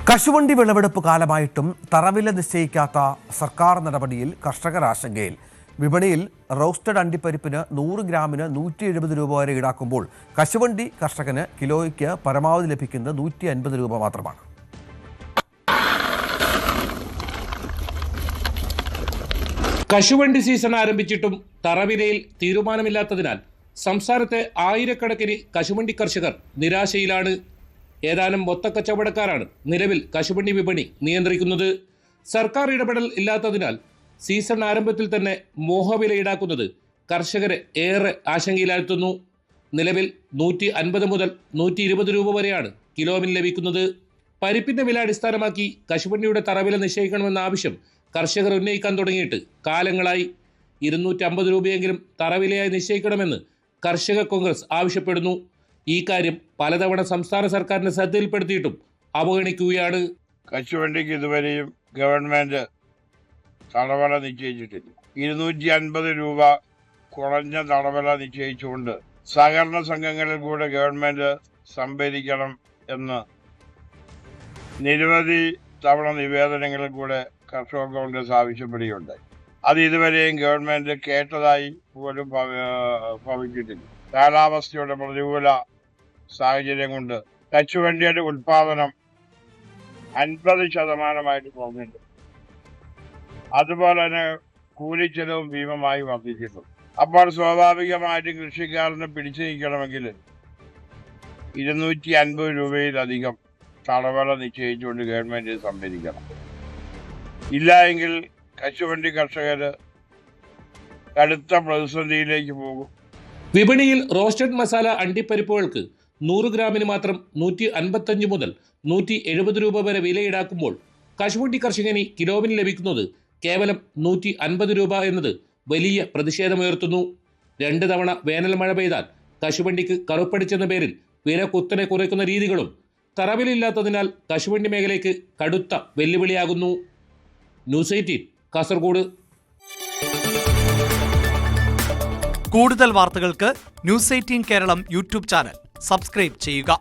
കശുവണ്ടി വിളവെടുപ്പ് കാലമായിട്ടും തറവില നിശ്ചയിക്കാത്ത സർക്കാർ നടപടിയിൽ കർഷകർ ആശങ്കയിൽ. വിപണിയിൽ റോസ്റ്റഡ് അണ്ടിപ്പരിപ്പിന് 100 ഗ്രാമിന് 170 രൂപ വരെ ഈടാക്കുമ്പോൾ കശുവണ്ടി കർഷകന് കിലോയ്ക്ക് പരമാവധി ലഭിക്കുന്നത് 150 രൂപ മാത്രമാണ്. കശുവണ്ടി സീസൺ ആരംഭിച്ചിട്ടും തറവിലയിൽ തീരുമാനമില്ലാത്തതിനാൽ സംസ്ഥാനത്തെ ആയിരക്കണക്കിന് കശുവണ്ടി കർഷകർ നിരാശയിലാണ്. ഏതാനും മൊത്തക്കച്ചവടക്കാരാണ് നിലവിൽ കശുവണ്ടി വിപണി നിയന്ത്രിക്കുന്നത്. സർക്കാർ ഇടപെടൽ ഇല്ലാത്തതിനാൽ സീസൺ ആരംഭത്തിൽ തന്നെ മോഹവില ഈടാക്കുന്നത് കർഷകരെ ഏറെ ആശങ്കയിലാഴ്ത്തുന്നു. നിലവിൽ 150 മുതൽ 120 രൂപ വരെയാണ് കിലോവിന് ലഭിക്കുന്നത്. പരിപ്പിന്റെ വില അടിസ്ഥാനമാക്കി കശുവണ്ടിയുടെ തറവില നിശ്ചയിക്കണമെന്ന ആവശ്യം കർഷകർ ഉന്നയിക്കാൻ തുടങ്ങിയിട്ട് കാലങ്ങളായി. 250 രൂപയെങ്കിലും തറവിലയായി നിശ്ചയിക്കണമെന്ന് കർഷക കോൺഗ്രസ് ആവശ്യപ്പെടുന്നു. ഈ കാര്യം പലതവണ സംസ്ഥാന സർക്കാരിന്റെ ശ്രദ്ധയിൽപ്പെടുത്തിയിട്ടും അവഗണിക്കുകയാണ്. കശുവണ്ടിക്ക് ഇതുവരെയും ഗവൺമെന്റ് തടവല നിശ്ചയിച്ചിട്ടില്ല. 250 രൂപ കുറഞ്ഞ തടവല നിശ്ചയിച്ചുകൊണ്ട് സഹകരണ സംഘങ്ങളിൽ കൂടെ ഗവൺമെന്റ് സംഭരിക്കണം എന്ന് നിരവധി തവണ നിവേദനങ്ങളിൽ കൂടെ കർഷക കോൺഗ്രസ് ആവശ്യപ്പെടുകയുണ്ടായി. അത് ഇതുവരെയും ഗവൺമെന്റ് കേട്ടതായി പോലും ഭവിച്ചിട്ടില്ല. കാലാവസ്ഥയുടെ പ്രതികൂല സാഹചര്യം കൊണ്ട് കശുവണ്ടിയുടെ ഉൽപാദനം 50% കുറഞ്ഞിട്ടുണ്ട്. അതുപോലെ തന്നെ കൂലിച്ചെലവും ഭീമമായി വർദ്ധിച്ചിട്ടുണ്ട്. അപ്പോൾ സ്വാഭാവികമായിട്ടും കൃഷിക്കാരന് പിടിച്ചു നിൽക്കണമെങ്കിൽ 250 രൂപയിലധികം തടവല നിശ്ചയിച്ചുകൊണ്ട് ഗവൺമെന്റ് സംഭരിക്കണം. ഇല്ല എങ്കിൽ കശുവണ്ടി കർഷകർ കടുത്ത പ്രതിസന്ധിയിലേക്ക് പോകും. വിപണിയിൽ റോസ്റ്റഡ് മസാല അണ്ടിപ്പരിപ്പുകൾക്ക് 100 ഗ്രാമിന് മാത്രം 155 മുതൽ 170 രൂപ വരെ വില ഈടാക്കുമ്പോൾ കശുവണ്ടി കർഷകന് കിലോവിന് ലഭിക്കുന്നത് കേവലം 150 രൂപ എന്നത് വലിയ പ്രതിഷേധമുയർത്തുന്നു. 2 തവണ വേനൽ മഴ പെയ്താൽ കശുവണ്ടിക്ക് കറുപ്പടിച്ചെന്ന പേരിൽ വില കുത്തനെ കുറയ്ക്കുന്ന രീതികളും തറവിലില്ലാത്തതിനാൽ കശുവണ്ടി മേഖലയ്ക്ക് കടുത്ത വെല്ലുവിളിയാകുന്നു. ന്യൂസ് 18 കാസർഗോഡ്. കൂടുതൽ വാർത്തകൾക്ക് news 18 Keralam YouTube channel subscribe ചെയ്യുക.